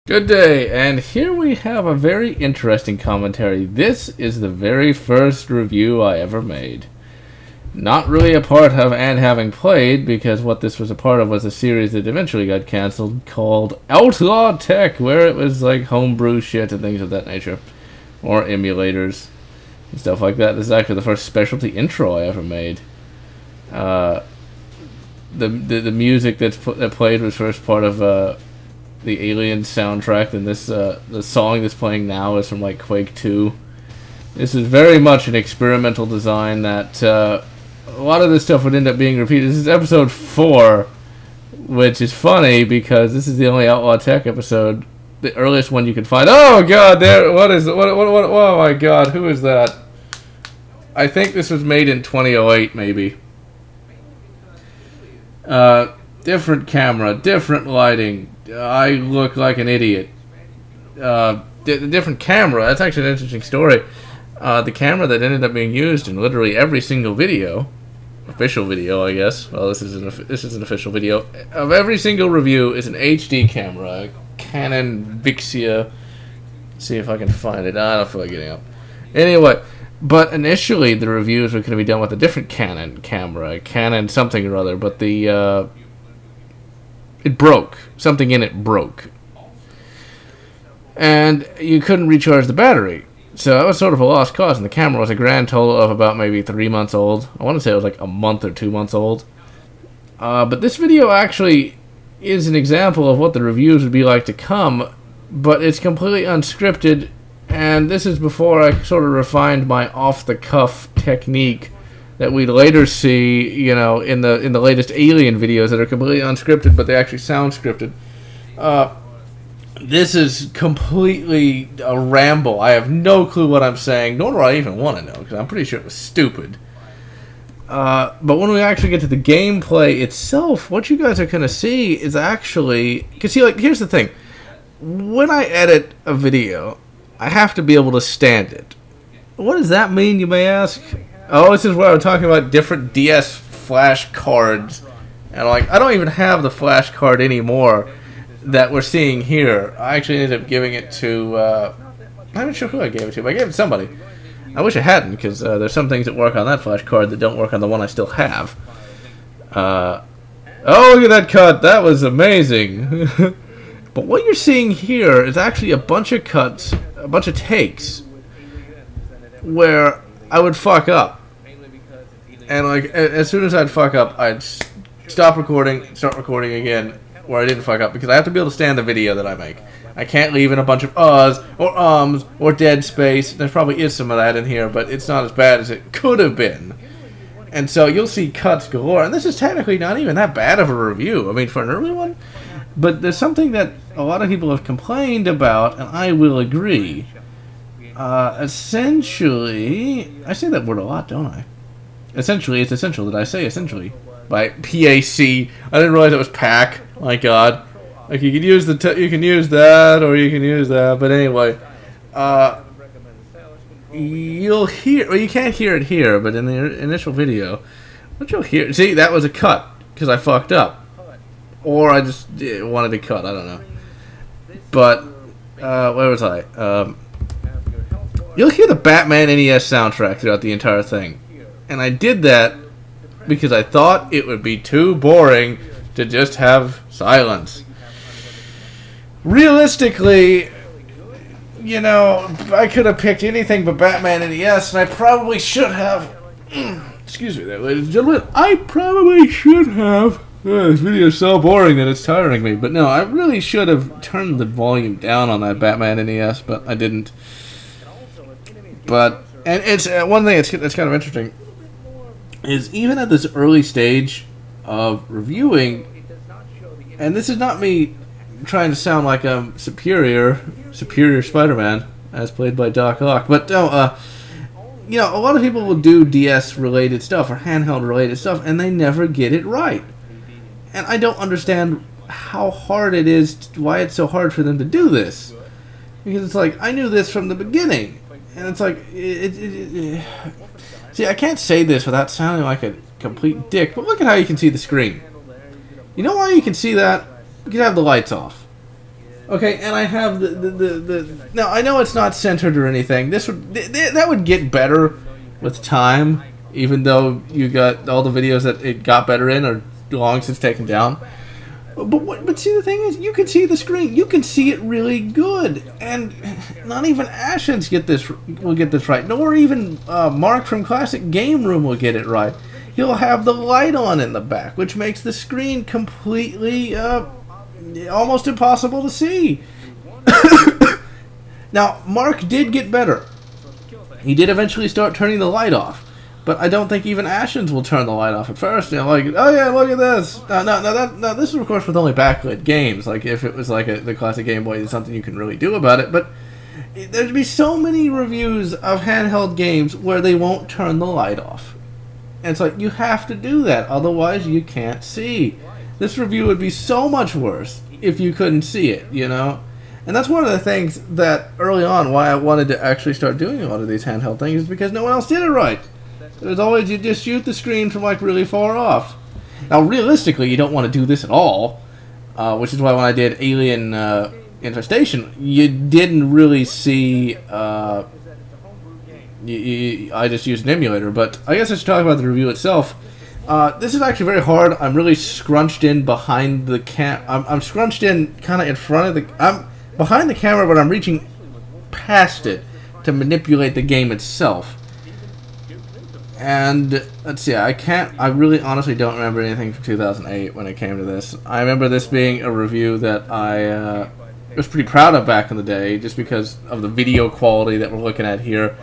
Good day, and here we have a very interesting commentary. This is the very first review I ever made. Not really a part of and having played, because what this was a part of was a series that eventually got cancelled called Outlaw Tech, where it was like homebrew shit and things of that nature. Or emulators and stuff like that. This is actually the first specialty intro I ever made. The music that played was first part of the Alien soundtrack, and this the song that's playing now is from like Quake 2. This is very much an experimental design that a lot of this stuff would end up being repeated. This is episode 4, which is funny because this is the only Outlaw Tech episode, the earliest one you can find. Oh god, there! What is it? What? Oh my god, who is that? I think this was made in 2008, maybe. Different camera, different lighting. I look like an idiot. Different camera. That's actually an interesting story. The camera that ended up being used in literally every single video, official video, I guess. Well, this is an official video of every single review is an HD camera, a Canon Vixia. See if I can find it. I don't feel like getting up. Anyway, but initially the reviews were going to be done with a different Canon camera, Canon something or other, but the it broke. Something in it broke. And you couldn't recharge the battery. So that was sort of a lost cause, and the camera was a grand total of about maybe 3 months old. I want to say it was like a month or 2 months old. But this video actually is an example of what the reviews would be like to come, but it's completely unscripted, and this is before I sort of refined my off-the-cuff technique that we'd later see, you know, in the latest Alien videos that are completely unscripted, but they actually sound scripted. This is completely a ramble. I have no clue what I'm saying, nor do I even want to know, because I'm pretty sure it was stupid. But when we actually get to the gameplay itself, what you guys are going to see is actually... Because, see, like, here's the thing. When I edit a video, I have to be able to stand it. What does that mean, you may ask? Oh, this is where I'm talking about different DS flash cards. And like, I don't even have the flash card anymore that we're seeing here. I actually ended up giving it to, I'm not even sure who I gave it to, but I gave it to somebody. I wish I hadn't, because there's some things that work on that flash card that don't work on the one I still have. Oh, look at that cut. That was amazing. But what you're seeing here is actually a bunch of cuts, a bunch of takes, where I would fuck up, and like as soon as I'd fuck up, I'd stop recording, start recording again, where I didn't fuck up, because I have to be able to stand the video that I make. I can't leave in a bunch of uhs or ums or dead space. There probably is some of that in here, but it's not as bad as it could have been. And so you'll see cuts galore, and this is technically not even that bad of a review. I mean, for an early one, but there's something that a lot of people have complained about, and I will agree. Essentially, I say that word a lot, don't I? Essentially, it's essential that I say essentially. By P-A-C. I didn't realize it was pack. My god. Like, you can use you can use that, or you can use that, but anyway. You'll hear, well, you can't hear it here, but in the initial video, what you'll hear, see, that was a cut, because I fucked up. Or I just wanted to cut, I don't know. But, where was I? You'll hear the Batman NES soundtrack throughout the entire thing. And I did that because I thought it would be too boring to just have silence. Realistically, you know, I could have picked anything but Batman NES, and I probably should have. Excuse me there, ladies and gentlemen. I probably should have. This video is so boring that it's tiring me. But no, I really should have turned the volume down on that Batman NES, but I didn't. But, and it's one thing that's kind of interesting is even at this early stage of reviewing, and this is not me trying to sound like I'm superior Spider-Man as played by Doc Ock, but no, you know, a lot of people will do DS related stuff or handheld related stuff, and they never get it right, and I don't understand how hard it is, why it's so hard for them to do this, because it's like, I knew this from the beginning. And it's like, see, I can't say this without sounding like a complete dick, but look at how you can see the screen. You know why you can see that? You can have the lights off. Okay, and I have the now I know it's not centered or anything. That would get better with time, even though you got all the videos that it got better in are long since taken down. But see, the thing is, you can see the screen. You can see it really good, and not even Ashens will get this right. Nor even Mark from Classic Game Room will get it right. He'll have the light on in the back, which makes the screen completely almost impossible to see. Now, Mark did get better. He did eventually start turning the light off. But I don't think even Ashens will turn the light off at first. You know, like, oh yeah, look at this. No, this is of course with only backlit games. Like if it was like the classic Game Boy, there's something you can really do about it. But there'd be so many reviews of handheld games where they won't turn the light off. And it's like, you have to do that, otherwise you can't see. This review would be so much worse if you couldn't see it, you know? And that's one of the things that early on why I wanted to actually start doing a lot of these handheld things is because no one else did it right. There's always, you just shoot the screen from like really far off. Now realistically you don't want to do this at all, which is why when I did Alien Infestation, you didn't really see, I just used an emulator, but I guess I should talk about the review itself. This is actually very hard. I'm really scrunched in behind the I'm scrunched in kind of in front of I'm behind the camera, but I'm reaching past it to manipulate the game itself. And let's see, I really honestly don't remember anything from 2008 when it came to this. I remember this being a review that I was pretty proud of back in the day, just because of the video quality that we're looking at here,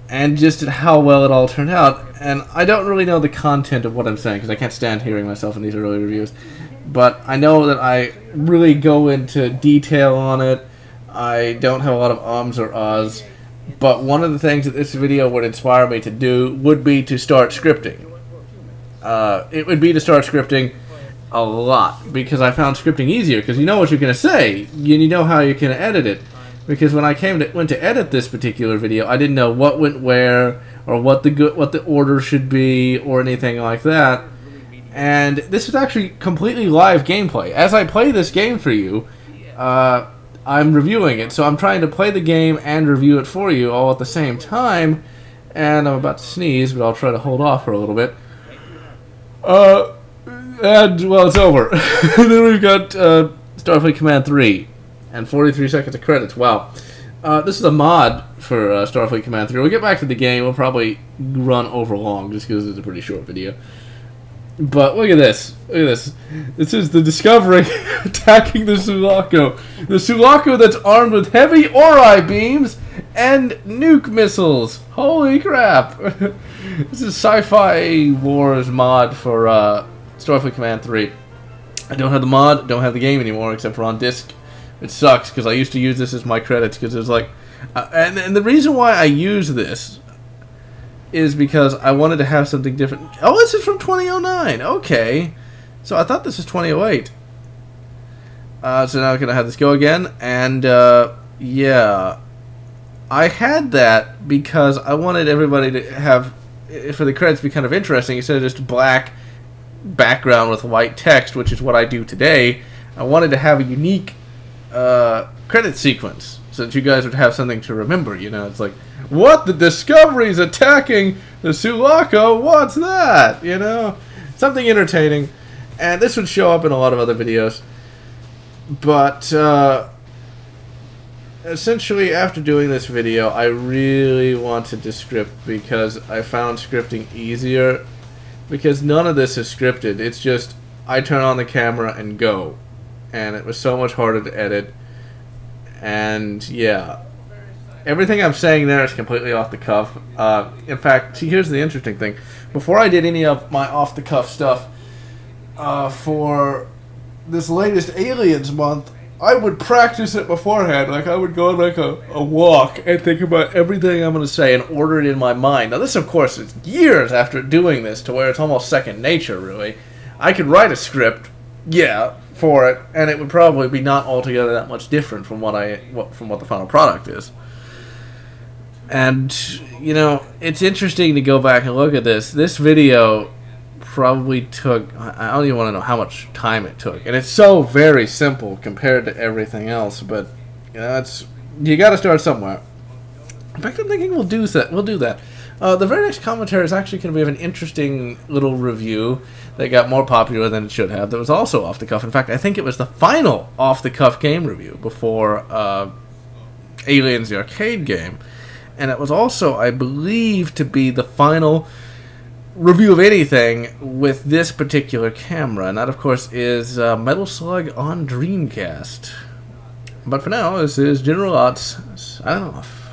and just how well it all turned out. And I don't really know the content of what I'm saying, because I can't stand hearing myself in these early reviews. But I know that I really go into detail on it. I don't have a lot of ums or uhs. But one of the things that this video would inspire me to do would be to start scripting. It would be to start scripting a lot, because I found scripting easier, because you know what you're going to say, and you know how you can edit it. Because when I went to edit this particular video, I didn't know what went where, or what the order should be, or anything like that. And this is actually completely live gameplay. As I play this game for you, I'm reviewing it, so I'm trying to play the game and review it for you all at the same time. And I'm about to sneeze, but I'll try to hold off for a little bit. And, well, it's over. Then we've got Starfleet Command 3 and 43 seconds of credits. Wow. This is a mod for Starfleet Command 3. We'll get back to the game. We'll probably run over long just because it's a pretty short video. But look at this. Look at this. This is the Discovery attacking the Sulaco. The Sulaco that's armed with heavy Ori beams and nuke missiles. Holy crap. This is Sci-Fi Wars mod for Starfleet Command 3. I don't have the mod, don't have the game anymore except for on disc. It sucks because I used to use this as my credits because it was like... and the reason why I use this is because I wanted to have something different. Oh, this is from 2009. Okay. So I thought this was 2008. So now I'm going to have this go again. And, yeah. I had that because I wanted everybody to have, for the credits to be kind of interesting, instead of just black background with white text, which is what I do today. I wanted to have a unique credit sequence so that you guys would have something to remember. You know, it's like, what? The Discovery's attacking the Sulaco? What's that? You know? Something entertaining. And this would show up in a lot of other videos. But, essentially, after doing this video, I really wanted to script because I found scripting easier. Because none of this is scripted. It's just, I turn on the camera and go. And it was so much harder to edit. And, yeah. Everything I'm saying there is completely off the cuff. In fact, see, here's the interesting thing. Before I did any of my off-the-cuff stuff for this latest Aliens month, I would practice it beforehand. Like, I would go on like a walk and think about everything I'm going to say and order it in my mind. Now, this, of course, is years after doing this to where it's almost second nature, really. I could write a script, yeah, for it, and it would probably be not altogether that much different from what the final product is. And, you know, it's interesting to go back and look at this. This video probably took, I don't even want to know how much time it took. And it's so very simple compared to everything else, but you got to start somewhere. In fact, I'm thinking we'll do that. The very next commentary is actually going to be of an interesting little review that got more popular than it should have. That was also off the cuff. In fact, I think it was the final off the cuff game review before Aliens the arcade game, and it was also, I believe, to be the final review of anything with this particular camera, and that, of course, is Metal Slug on Dreamcast. But for now, this is General Lotz signing off.